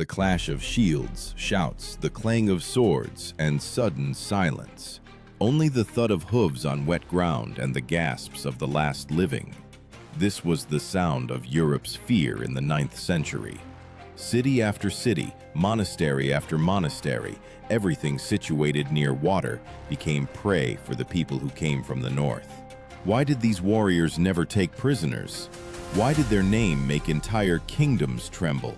The clash of shields, shouts, the clang of swords, and sudden silence. Only the thud of hooves on wet ground and the gasps of the last living. This was the sound of Europe's fear in the 9th century. City after city, monastery after monastery, everything situated near water became prey for the people who came from the north. Why did these warriors never take prisoners? Why did their name make entire kingdoms tremble?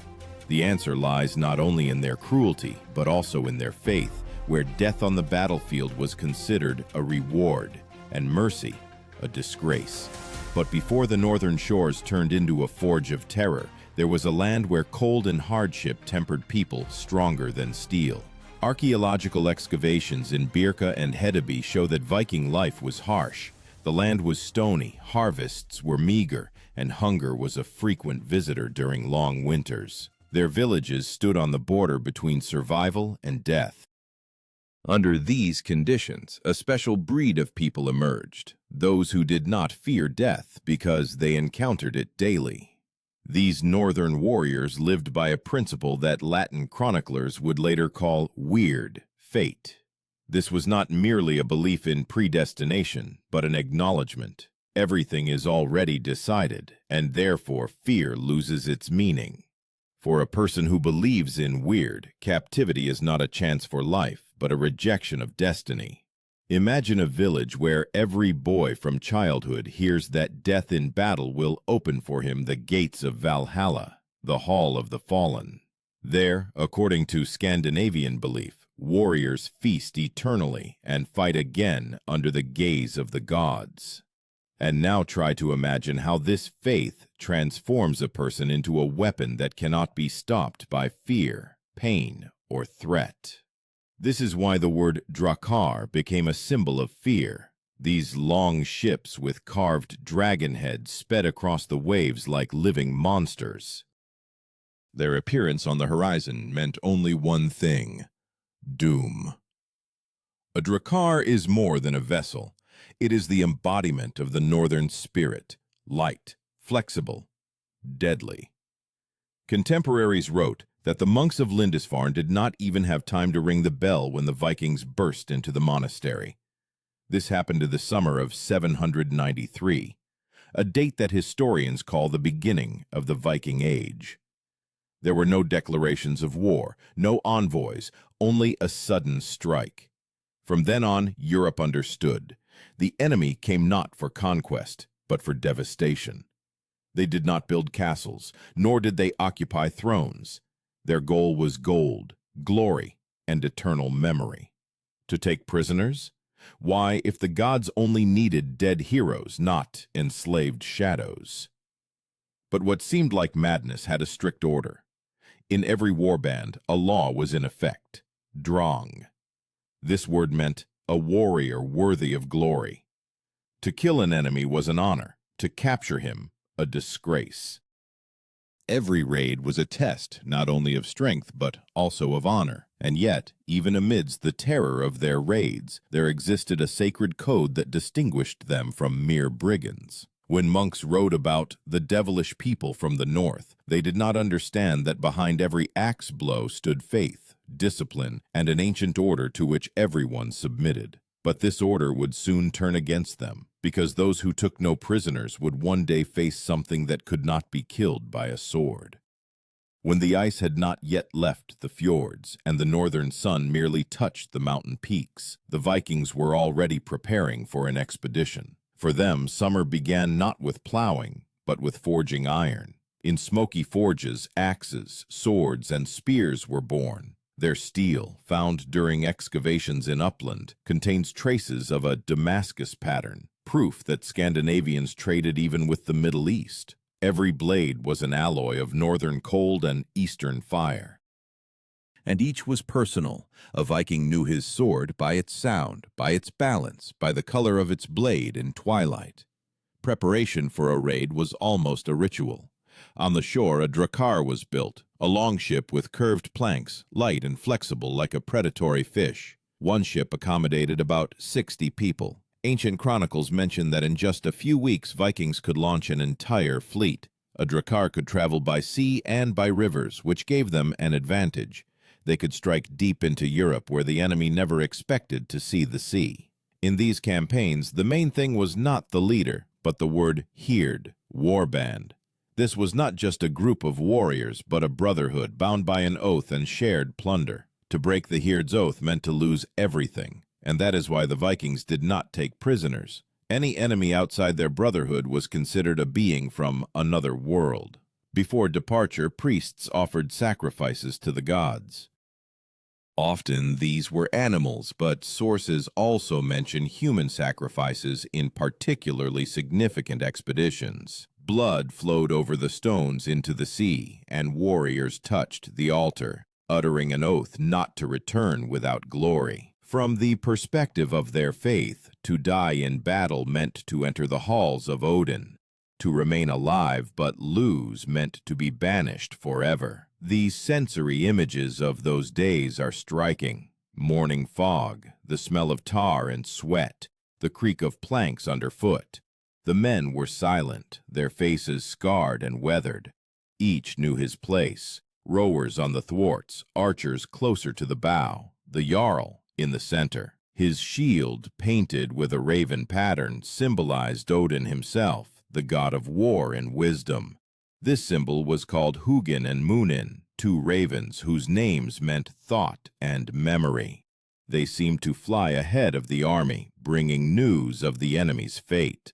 The answer lies not only in their cruelty, but also in their faith, where death on the battlefield was considered a reward, and mercy a disgrace. But before the northern shores turned into a forge of terror, there was a land where cold and hardship tempered people stronger than steel. Archaeological excavations in Birka and Hedeby show that Viking life was harsh. The land was stony, harvests were meager, and hunger was a frequent visitor during long winters. Their villages stood on the border between survival and death. Under these conditions, a special breed of people emerged, those who did not fear death because they encountered it daily. These northern warriors lived by a principle that Latin chroniclers would later call weird fate. This was not merely a belief in predestination, but an acknowledgement. Everything is already decided, and therefore fear loses its meaning. For a person who believes in weird, captivity is not a chance for life, but a rejection of destiny. Imagine a village where every boy from childhood hears that death in battle will open for him the gates of Valhalla, the Hall of the Fallen. There, according to Scandinavian belief, warriors feast eternally and fight again under the gaze of the gods. And now try to imagine how this faith transforms a person into a weapon that cannot be stopped by fear, pain, or threat. This is why the word drakar became a symbol of fear. These long ships with carved dragon heads sped across the waves like living monsters. Their appearance on the horizon meant only one thing: doom. A drakar is more than a vessel. It is the embodiment of the northern spirit, light, flexible, deadly. Contemporaries wrote that the monks of Lindisfarne did not even have time to ring the bell when the Vikings burst into the monastery. This happened in the summer of 793, a date that historians call the beginning of the Viking Age. There were no declarations of war, no envoys, only a sudden strike. From then on, Europe understood. The enemy came not for conquest, but for devastation. They did not build castles, nor did they occupy thrones. Their goal was gold, glory, and eternal memory. To take prisoners? Why, if the gods only needed dead heroes, not enslaved shadows. But what seemed like madness had a strict order. In every warband, a law was in effect: drang. This word meant a warrior worthy of glory. To kill an enemy was an honor, to capture him, a disgrace. Every raid was a test not only of strength but also of honor, and yet, even amidst the terror of their raids, there existed a sacred code that distinguished them from mere brigands. When monks wrote about the devilish people from the north, they did not understand that behind every axe blow stood faith, discipline, and an ancient order to which everyone submitted. But this order would soon turn against them, because those who took no prisoners would one day face something that could not be killed by a sword. When the ice had not yet left the fjords, and the northern sun merely touched the mountain peaks, the Vikings were already preparing for an expedition. For them, summer began not with plowing, but with forging iron. In smoky forges, axes, swords, and spears were born. Their steel, found during excavations in upland, contains traces of a Damascus pattern, proof that Scandinavians traded even with the Middle East. Every blade was an alloy of northern cold and eastern fire. And each was personal. A Viking knew his sword by its sound, by its balance, by the color of its blade in twilight. Preparation for a raid was almost a ritual. On the shore, a drakar was built, a longship with curved planks, light and flexible like a predatory fish. One ship accommodated about 60 people. Ancient chronicles mention that in just a few weeks Vikings could launch an entire fleet. A drakkar could travel by sea and by rivers, which gave them an advantage. They could strike deep into Europe where the enemy never expected to see the sea. In these campaigns, the main thing was not the leader, but the word heerd, warband. This was not just a group of warriors, but a brotherhood bound by an oath and shared plunder. To break the heerd's oath meant to lose everything, and that is why the Vikings did not take prisoners. Any enemy outside their brotherhood was considered a being from another world. Before departure, priests offered sacrifices to the gods. Often these were animals, but sources also mention human sacrifices in particularly significant expeditions. Blood flowed over the stones into the sea, and warriors touched the altar, uttering an oath not to return without glory. From the perspective of their faith, to die in battle meant to enter the halls of Odin. To remain alive but lose meant to be banished forever. These sensory images of those days are striking. Morning fog, the smell of tar and sweat, the creak of planks underfoot. The men were silent, their faces scarred and weathered. Each knew his place, rowers on the thwarts, archers closer to the bow, the Jarl in the center. His shield, painted with a raven pattern, symbolized Odin himself, the god of war and wisdom. This symbol was called Hugin and Munin, two ravens whose names meant thought and memory. They seemed to fly ahead of the army, bringing news of the enemy's fate.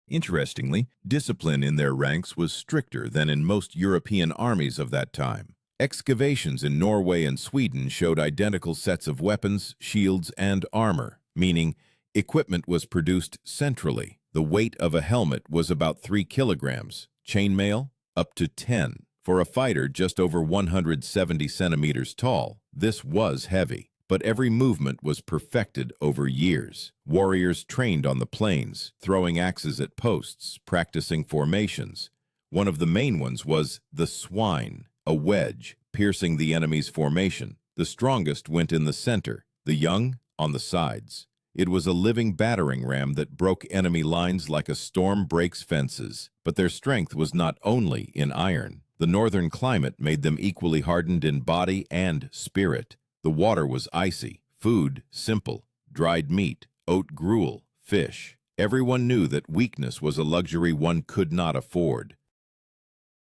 Interestingly, discipline in their ranks was stricter than in most European armies of that time. Excavations in Norway and Sweden showed identical sets of weapons, shields, and armor, meaning equipment was produced centrally. The weight of a helmet was about 3 kilograms, chainmail up to 10. For a fighter just over 170 centimeters tall, this was heavy. But every movement was perfected over years. Warriors trained on the plains, throwing axes at posts, practicing formations. One of the main ones was the swine, a wedge, piercing the enemy's formation. The strongest went in the center, the young on the sides. It was a living battering ram that broke enemy lines like a storm breaks fences. But their strength was not only in iron. The northern climate made them equally hardened in body and spirit. The water was icy, food simple, dried meat, oat gruel, fish. Everyone knew that weakness was a luxury one could not afford.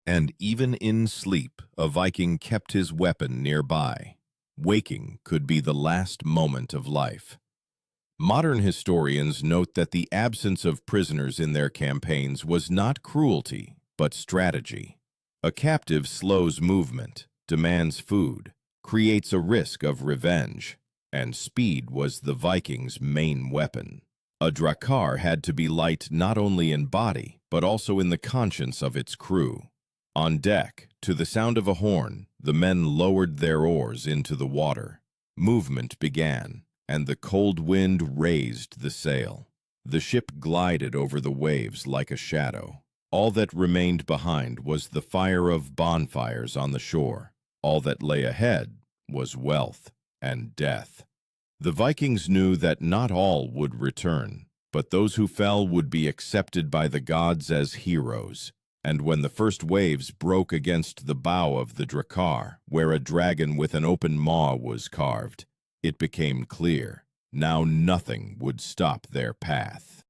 And even in sleep, a Viking kept his weapon nearby. Waking could be the last moment of life. Modern historians note that the absence of prisoners in their campaigns was not cruelty, but strategy. A captive slows movement, demands food, creates a risk of revenge, and speed was the Vikings' main weapon. A drakkar had to be light not only in body, but also in the conscience of its crew. On deck, to the sound of a horn, the men lowered their oars into the water. Movement began, and the cold wind raised the sail. The ship glided over the waves like a shadow. All that remained behind was the fire of bonfires on the shore. All that lay ahead was wealth and death. The Vikings knew that not all would return, but those who fell would be accepted by the gods as heroes. And when the first waves broke against the bow of the drakkar, where a dragon with an open maw was carved, it became clear. Now nothing would stop their path.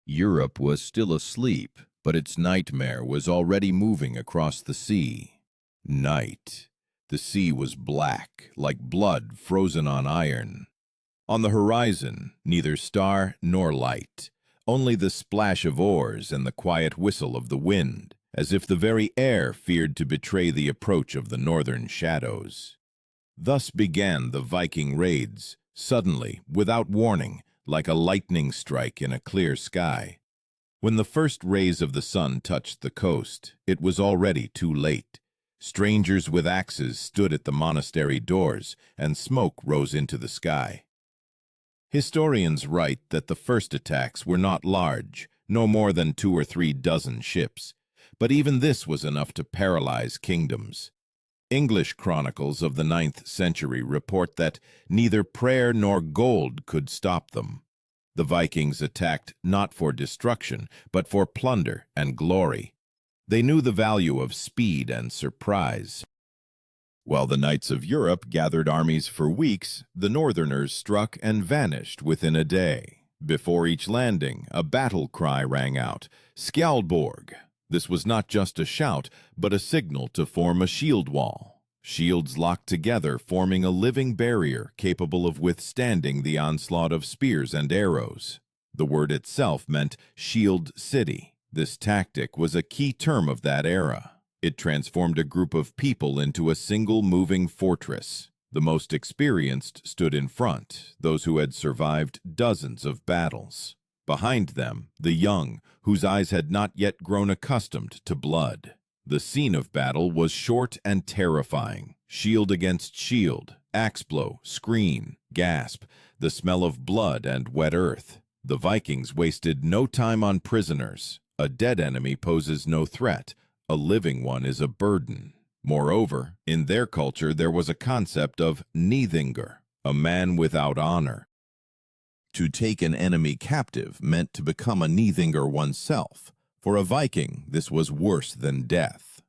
Europe was still asleep, but its nightmare was already moving across the sea. Night. The sea was black, like blood frozen on iron. On the horizon, neither star nor light, only the splash of oars and the quiet whistle of the wind, as if the very air feared to betray the approach of the northern shadows. Thus began the Viking raids, suddenly, without warning, like a lightning strike in a clear sky. When the first rays of the sun touched the coast, it was already too late. Strangers with axes stood at the monastery doors, and smoke rose into the sky. Historians write that the first attacks were not large, no more than 2 or 3 dozen ships, but even this was enough to paralyze kingdoms. English chronicles of the 9th century report that neither prayer nor gold could stop them. The Vikings attacked not for destruction, but for plunder and glory. They knew the value of speed and surprise. While the knights of Europe gathered armies for weeks, the northerners struck and vanished within a day. Before each landing, a battle cry rang out, Skjaldborg. This was not just a shout, but a signal to form a shield wall. Shields locked together, forming a living barrier capable of withstanding the onslaught of spears and arrows. The word itself meant shield city. This tactic was a key term of that era. It transformed a group of people into a single moving fortress. The most experienced stood in front, those who had survived dozens of battles. Behind them, the young, whose eyes had not yet grown accustomed to blood. The scene of battle was short and terrifying. Shield against shield, axe blow, scream, gasp, the smell of blood and wet earth. The Vikings wasted no time on prisoners. A dead enemy poses no threat. A living one is a burden. Moreover, in their culture there was a concept of Nýðingur, a man without honor. To take an enemy captive meant to become a Nýðingur oneself. For a Viking, this was worse than death.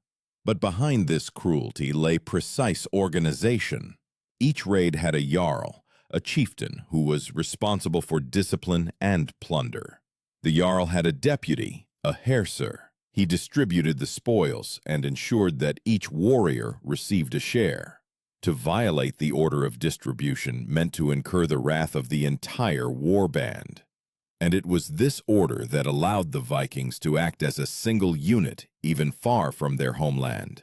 But behind this cruelty lay precise organization. Each raid had a jarl, a chieftain who was responsible for discipline and plunder. The jarl had a deputy, a hersir. He distributed the spoils and ensured that each warrior received a share. To violate the order of distribution meant to incur the wrath of the entire warband. And it was this order that allowed the Vikings to act as a single unit, even far from their homeland.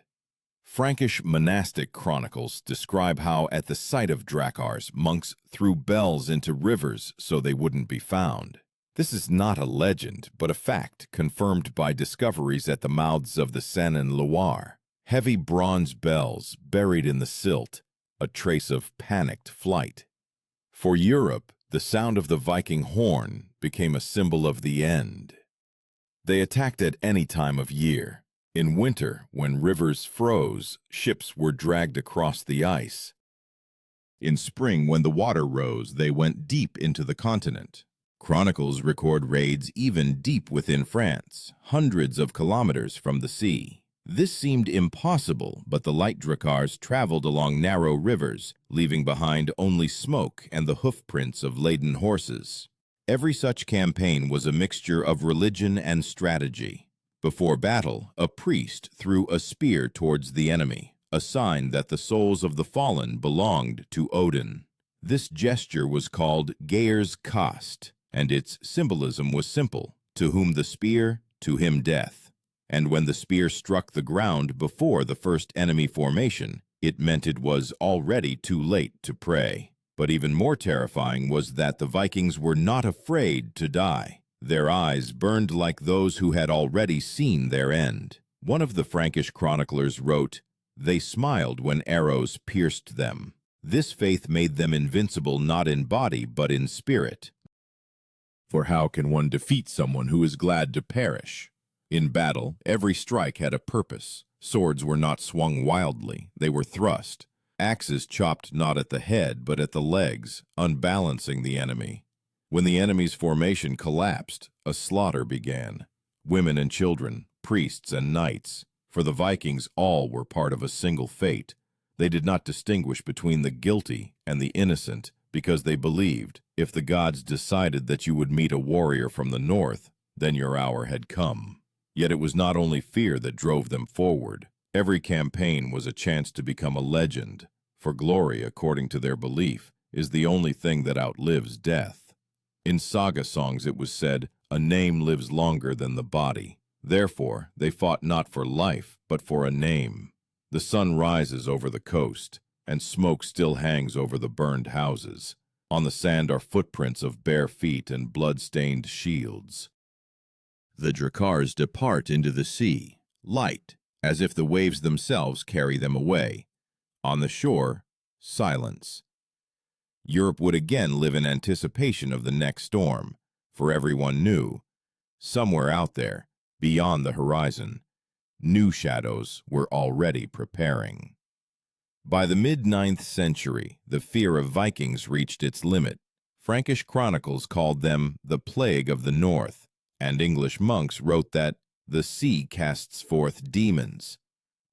Frankish monastic chronicles describe how, at the sight of Drakars, monks threw bells into rivers so they wouldn't be found. This is not a legend, but a fact confirmed by discoveries at the mouths of the Seine and Loire. Heavy bronze bells buried in the silt, a trace of panicked flight. For Europe, the sound of the Viking horn became a symbol of the end. They attacked at any time of year. In winter, when rivers froze, ships were dragged across the ice. In spring, when the water rose, they went deep into the continent. Chronicles record raids even deep within France, hundreds of kilometers from the sea. This seemed impossible, but the light Drakars traveled along narrow rivers, leaving behind only smoke and the hoofprints of laden horses. Every such campaign was a mixture of religion and strategy. Before battle, a priest threw a spear towards the enemy, a sign that the souls of the fallen belonged to Odin. This gesture was called Geir's Kast, and its symbolism was simple: to whom the spear, to him death. And when the spear struck the ground before the first enemy formation, it meant it was already too late to pray. But even more terrifying was that the Vikings were not afraid to die. Their eyes burned like those who had already seen their end. One of the Frankish chroniclers wrote, "They smiled when arrows pierced them." This faith made them invincible not in body but in spirit. For how can one defeat someone who is glad to perish? In battle, every strike had a purpose. Swords were not swung wildly, they were thrust. Axes chopped not at the head, but at the legs, unbalancing the enemy. When the enemy's formation collapsed, a slaughter began. Women and children, priests and knights. For the Vikings, all were part of a single fate. They did not distinguish between the guilty and the innocent, because they believed, if the gods decided that you would meet a warrior from the north, then your hour had come. Yet it was not only fear that drove them forward. Every campaign was a chance to become a legend, for glory, according to their belief, is the only thing that outlives death. In saga songs it was said, "A name lives longer than the body." Therefore, they fought not for life, but for a name. The sun rises over the coast, and smoke still hangs over the burned houses. On the sand are footprints of bare feet and blood-stained shields. The Drakars depart into the sea, light, as if the waves themselves carry them away. On the shore, silence. Europe would again live in anticipation of the next storm, for everyone knew, somewhere out there, beyond the horizon, new shadows were already preparing. By the mid-9th century, the fear of Vikings reached its limit. Frankish chronicles called them the Plague of the North, and English monks wrote that The sea casts forth demons.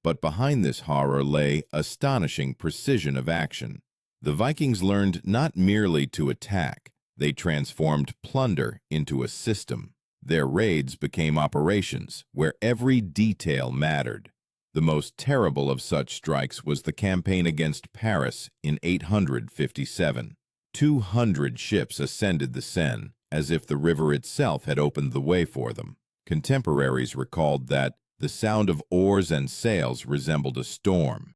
But behind this horror lay astonishing precision of action. The Vikings learned not merely to attack, they transformed plunder into a system. Their raids became operations where every detail mattered. The most terrible of such strikes was the campaign against Paris in 857. 200 ships ascended the Seine, as if the river itself had opened the way for them. Contemporaries recalled that the sound of oars and sails resembled a storm.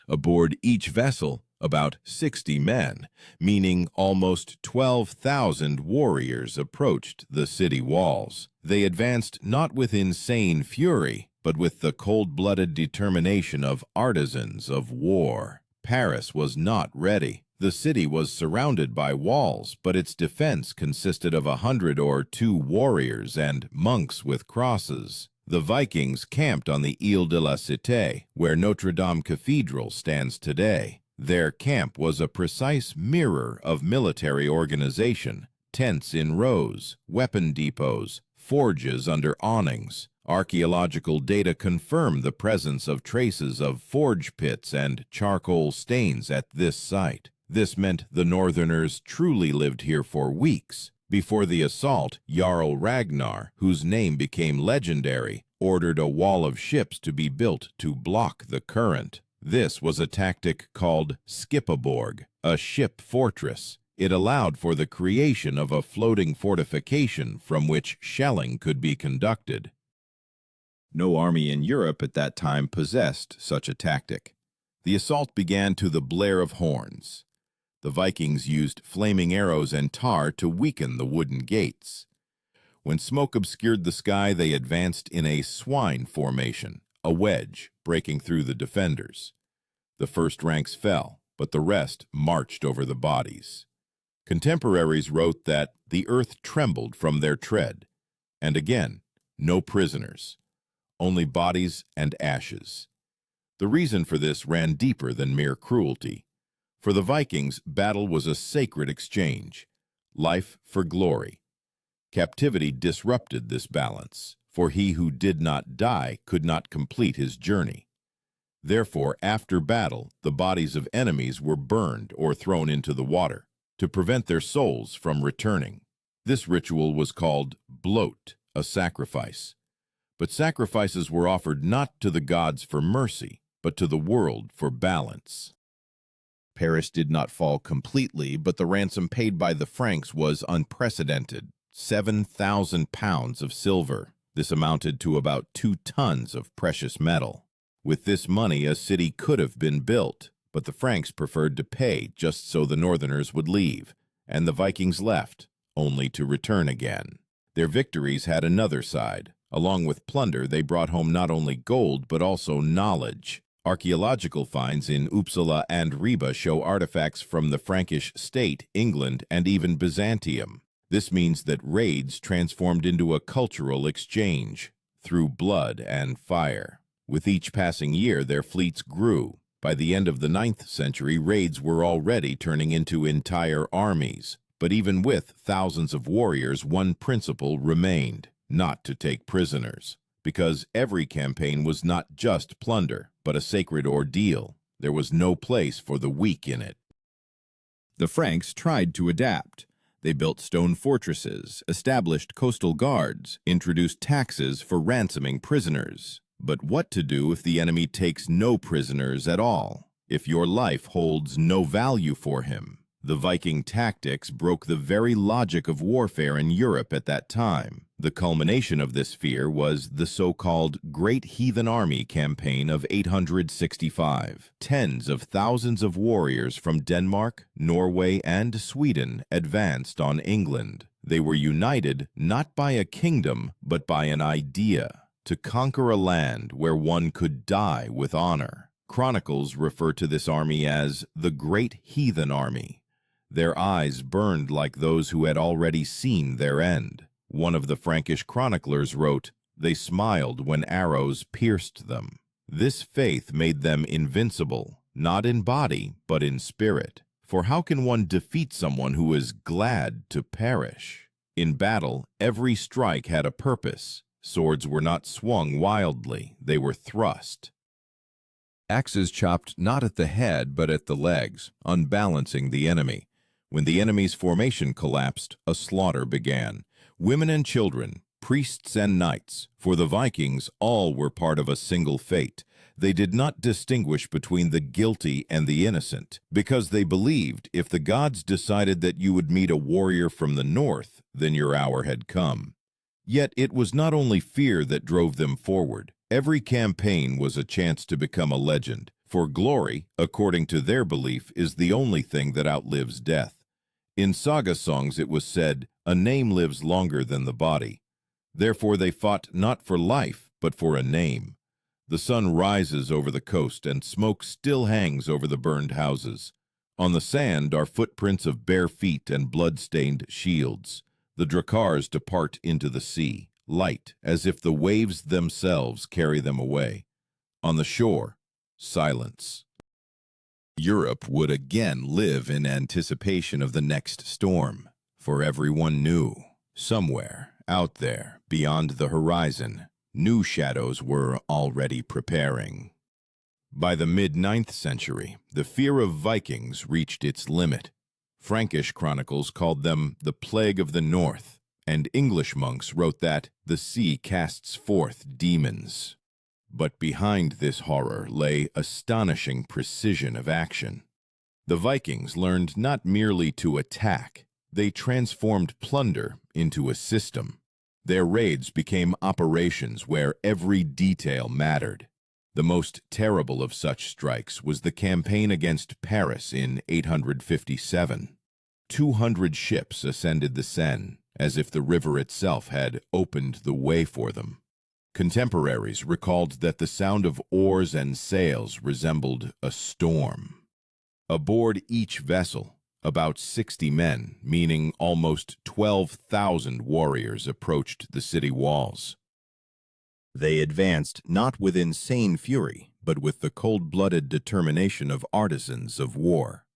Aboard each vessel, about 60 men, meaning almost 12,000 warriors, approached the city walls. They advanced not with insane fury, but with the cold-blooded determination of artisans of war. Paris was not ready. The city was surrounded by walls, but its defense consisted of 102 warriors and monks with crosses. The Vikings camped on the Ile de la Cité, where Notre Dame Cathedral stands today. Their camp was a precise mirror of military organization: tents in rows, weapon depots, forges under awnings. Archaeological data confirm the presence of traces of forge pits and charcoal stains at this site. This meant the Northerners truly lived here for weeks. Before the assault, Jarl Ragnar, whose name became legendary, ordered a wall of ships to be built to block the current. This was a tactic called skippaborg, a ship fortress. It allowed for the creation of a floating fortification from which shelling could be conducted. No army in Europe at that time possessed such a tactic. The assault began to the blare of horns. The Vikings used flaming arrows and tar to weaken the wooden gates. When smoke obscured the sky, they advanced in a swine formation, a wedge breaking through the defenders. The first ranks fell, but the rest marched over the bodies. Contemporaries wrote that the earth trembled from their tread, and again, no prisoners, only bodies and ashes. The reason for this ran deeper than mere cruelty. For the Vikings, battle was a sacred exchange, life for glory. Captivity disrupted this balance, for he who did not die could not complete his journey. Therefore, after battle, the bodies of enemies were burned or thrown into the water to prevent their souls from returning. This ritual was called blot, a sacrifice. But sacrifices were offered not to the gods for mercy, but to the world for balance. Paris did not fall completely, but the ransom paid by the Franks was unprecedented: 7,000 pounds of silver. This amounted to about 2 tons of precious metal. With this money, a city could have been built, but the Franks preferred to pay just so the Northerners would leave, and the Vikings left, only to return again. Their victories had another side. Along with plunder, they brought home not only gold, but also knowledge. Archaeological finds in Uppsala and Riga show artifacts from the Frankish state, England, and even Byzantium. This means that raids transformed into a cultural exchange through blood and fire. With each passing year, their fleets grew. By the end of the 9th century, raids were already turning into entire armies. But even with thousands of warriors, one principle remained: not to take prisoners. Because every campaign was not just plunder, but a sacred ordeal. There was no place for the weak in it. The Franks tried to adapt. They built stone fortresses, established coastal guards, introduced taxes for ransoming prisoners. But what to do if the enemy takes no prisoners at all? If your life holds no value for him? The Viking tactics broke the very logic of warfare in Europe at that time. The culmination of this fear was the so-called Great Heathen Army campaign of 865. Tens of thousands of warriors from Denmark, Norway, and Sweden advanced on England. They were united not by a kingdom, but by an idea: to conquer a land where one could die with honor. Chronicles refer to this army as the Great Heathen Army. Their eyes burned like those who had already seen their end. One of the Frankish chroniclers wrote, "They smiled when arrows pierced them." This faith made them invincible, not in body, but in spirit. For how can one defeat someone who is glad to perish? In battle, every strike had a purpose. Swords were not swung wildly, they were thrust. Axes chopped not at the head but at the legs, unbalancing the enemy. When the enemy's formation collapsed, a slaughter began. Women and children, priests and knights, for the Vikings all were part of a single fate. They did not distinguish between the guilty and the innocent, because they believed if the gods decided that you would meet a warrior from the north, then your hour had come. Yet it was not only fear that drove them forward. Every campaign was a chance to become a legend, for glory, according to their belief, is the only thing that outlives death. In saga songs it was said, "A name lives longer than the body." Therefore they fought not for life, but for a name. The sun rises over the coast, and smoke still hangs over the burned houses. On the sand are footprints of bare feet and blood-stained shields. The Drakars depart into the sea, light as if the waves themselves carry them away. On the shore, silence. Europe would again live in anticipation of the next storm, for everyone knew, somewhere out there, beyond the horizon, new shadows were already preparing. By the mid-9th century, the fear of Vikings reached its limit. Frankish chronicles called them the Plague of the North, and English monks wrote that the sea casts forth demons. But behind this horror lay astonishing precision of action. The Vikings learned not merely to attack, they transformed plunder into a system. Their raids became operations where every detail mattered. The most terrible of such strikes was the campaign against Paris in 857. 200 ships ascended the Seine, as if the river itself had opened the way for them. Contemporaries recalled that the sound of oars and sails resembled a storm. Aboard each vessel, about 60 men, meaning almost 12,000 warriors, approached the city walls. They advanced not with insane fury, but with the cold-blooded determination of artisans of war.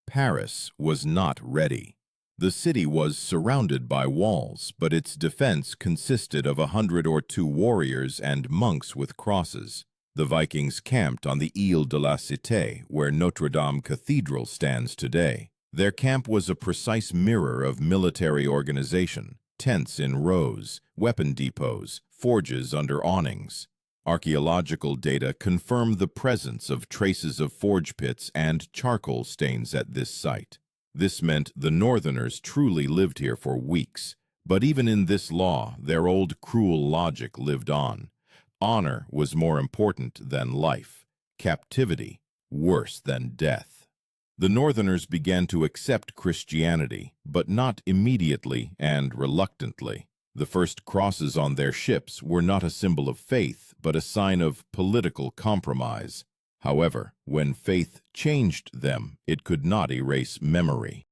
Paris was not ready. The city was surrounded by walls, but its defense consisted of 100 or 2 warriors and monks with crosses. The Vikings camped on the Ile de la Cité, where Notre Dame Cathedral stands today. Their camp was a precise mirror of military organization: tents in rows, weapon depots, forges under awnings. Archaeological data confirm the presence of traces of forge pits and charcoal stains at this site. This meant the Northerners truly lived here for weeks. But even in this law, their old cruel logic lived on. Honor was more important than life. Captivity worse than death. The Northerners began to accept Christianity, but not immediately and reluctantly. The first crosses on their ships were not a symbol of faith, but a sign of political compromise. However, when faith changed them, it could not erase memory.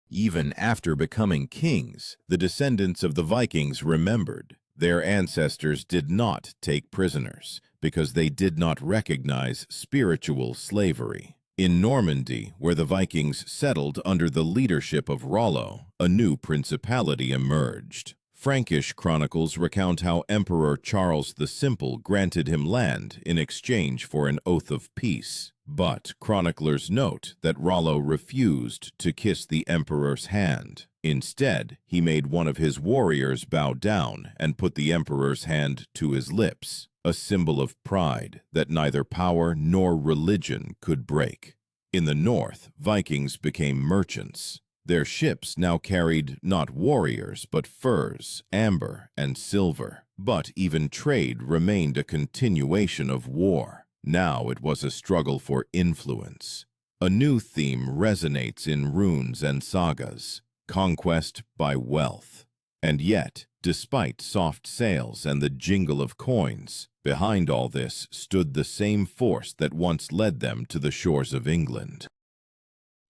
Even after becoming kings, the descendants of the Vikings remembered. Their ancestors did not take prisoners, because they did not recognize spiritual slavery. In Normandy, where the Vikings settled under the leadership of Rollo, a new principality emerged. Frankish chronicles recount how Emperor Charles the Simple granted him land in exchange for an oath of peace. But chroniclers note that Rollo refused to kiss the emperor's hand. Instead, he made one of his warriors bow down and put the emperor's hand to his lips, a symbol of pride that neither power nor religion could break. In the north, Vikings became merchants. Their ships now carried not warriors, but furs, amber, and silver. But even trade remained a continuation of war. Now it was a struggle for influence. A new theme resonates in runes and sagas: conquest by wealth. And yet, despite soft sails and the jingle of coins, behind all this stood the same force that once led them to the shores of England.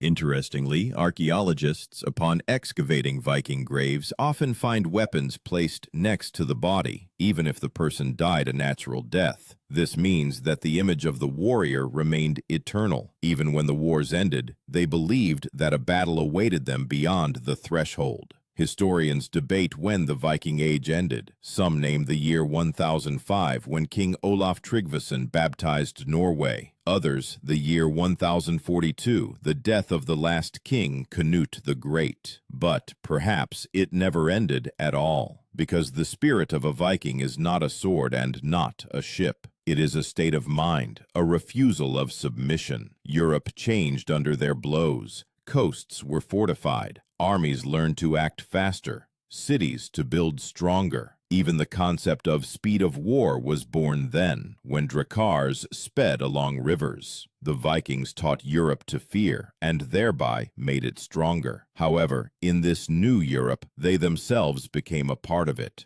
Interestingly, archaeologists, upon excavating Viking graves, often find weapons placed next to the body, even if the person died a natural death. This means that the image of the warrior remained eternal. Even when the wars ended, they believed that a battle awaited them beyond the threshold. Historians debate when the Viking Age ended. Some name the year 1005 when King Olaf Tryggvason baptized Norway. Others the year 1042, the death of the last king Canute the Great. But perhaps it never ended at all, because the spirit of a Viking is not a sword and not a ship. It is a state of mind, a refusal of submission. Europe changed under their blows. Coasts were fortified. Armies learned to act faster. Cities to build stronger. Even the concept of speed of war was born then, when dracars sped along rivers. The Vikings taught Europe to fear, and thereby made it stronger. However, in this new Europe, they themselves became a part of it.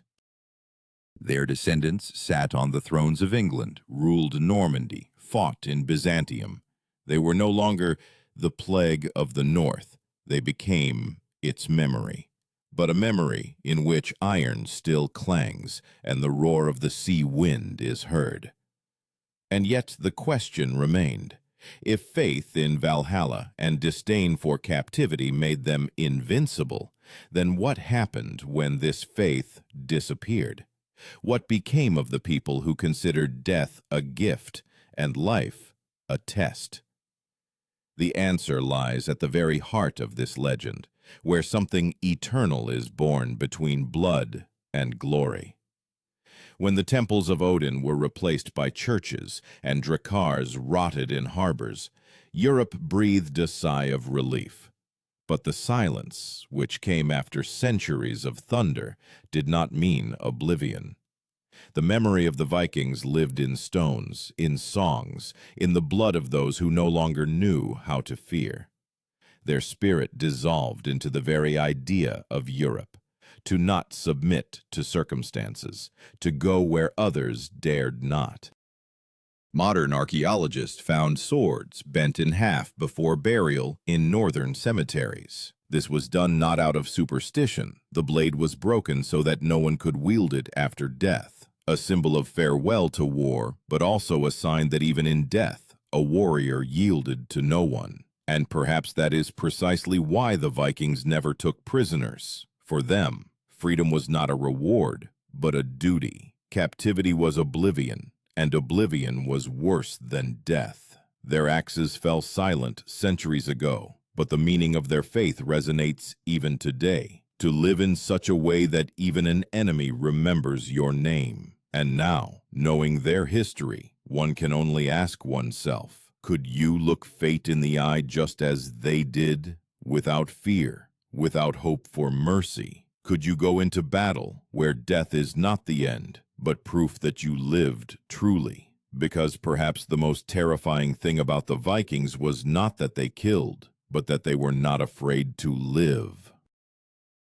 Their descendants sat on the thrones of England, ruled Normandy, fought in Byzantium. They were no longer the plague of the North. They became its memory, but a memory in which iron still clangs and the roar of the sea wind is heard. And yet the question remained. If faith in Valhalla and disdain for captivity made them invincible, then what happened when this faith disappeared? What became of the people who considered death a gift and life a test? The answer lies at the very heart of this legend, where something eternal is born between blood and glory. When the temples of Odin were replaced by churches and dracars rotted in harbors, Europe breathed a sigh of relief. But the silence, which came after centuries of thunder, did not mean oblivion. The memory of the Vikings lived in stones, in songs, in the blood of those who no longer knew how to fear. Their spirit dissolved into the very idea of Europe, to not submit to circumstances, to go where others dared not. Modern archaeologists found swords bent in half before burial in northern cemeteries. This was done not out of superstition. The blade was broken so that no one could wield it after death, a symbol of farewell to war, but also a sign that even in death, a warrior yielded to no one. And perhaps that is precisely why the Vikings never took prisoners. For them, freedom was not a reward, but a duty. Captivity was oblivion, and oblivion was worse than death. Their axes fell silent centuries ago, but the meaning of their faith resonates even today. To live in such a way that even an enemy remembers your name. And now, knowing their history, one can only ask oneself, could you look fate in the eye just as they did, without fear, without hope for mercy? Could you go into battle where death is not the end, but proof that you lived truly? Because perhaps the most terrifying thing about the Vikings was not that they killed, but that they were not afraid to live.